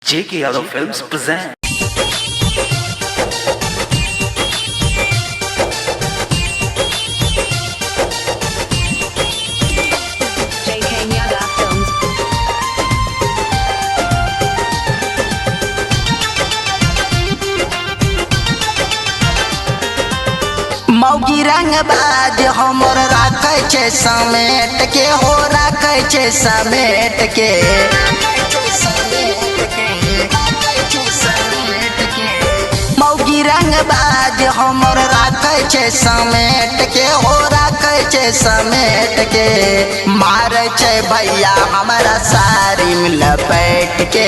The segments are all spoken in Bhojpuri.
J.K. Yadav Films present. J.K. Yadav Films. मौगी रंग बाज हमर राखै छै समेट के हो राखै छै समेट के मौगी रंग बाज हमर राखै छै समेट के हो राखै छै समेट के मारै छै भैया हमारा साड़ी में लपेट के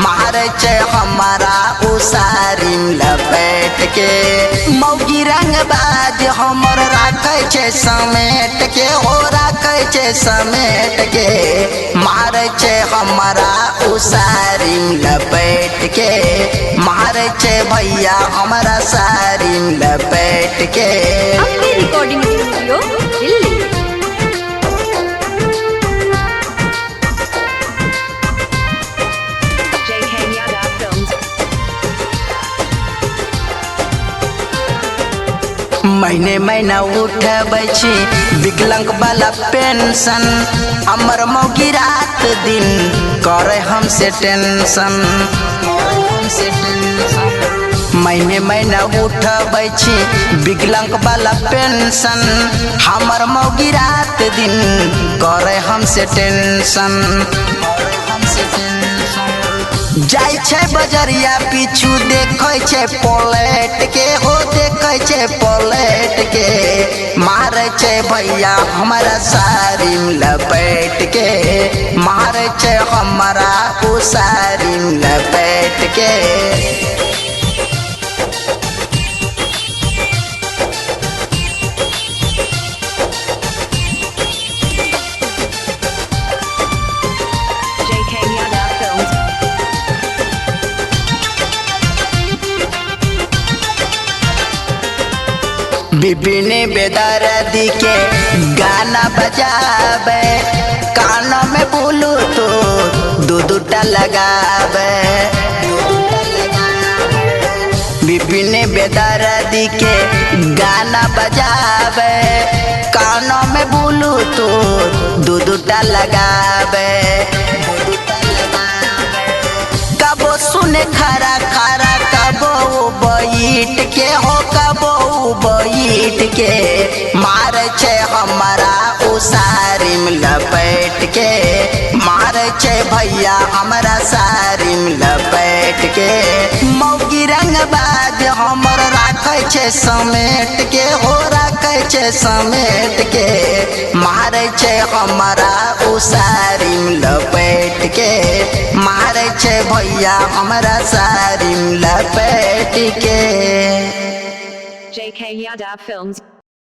मारै छै हमारा उ साड़ी में लपेट के मौगी रंग बाज हमर राखै छै समेट के हो राखै छै समेट के मारै छै हमारा उ साड़ी में लपेट के मारै छै भैया हमारा साड़ी में लपेट के अपनी recording studio Delhi. J.K. Yadav Films. महीने महीना उठबै छी विकलांग वाला पेंशन हमर मौगी रात दिन करे हमसे टेंशन महीने महीना उठबै छी विकलांग वाला पेंशन हमर मौगी रात दिन करे हमसे टेंशन जाय छै बजरिया पीछू देखै छै पलेट के हो देखै छै पलेट के मारै छै भैया हमारा साड़ी में लपेट के मारै छै हमारा उ साड़ी में लपेट के J.K. Yadav Films. विपिन बेदर्दी के गाना बजावे कानों में ब्लूटूथ दूटा लगावे विपिन बेदर्दी के गाना बजावे कानों में ब्लूटूथ दूटा लगावे कबो सुने खरा खरा कबो बैठ के हो कबो बैठ के मारे छै हमारा उ साड़ी में लपेट के मारे छै भैया हमारा साड़ी में लपेट के मौगी रंग बाज हमर राखै छै समेट के हो राखै छै समेट के मारे छै हमारा उ साड़ी में लपेट के मारे छै भैया हमारा साड़ी में लपेट के J.K. Yadav Films.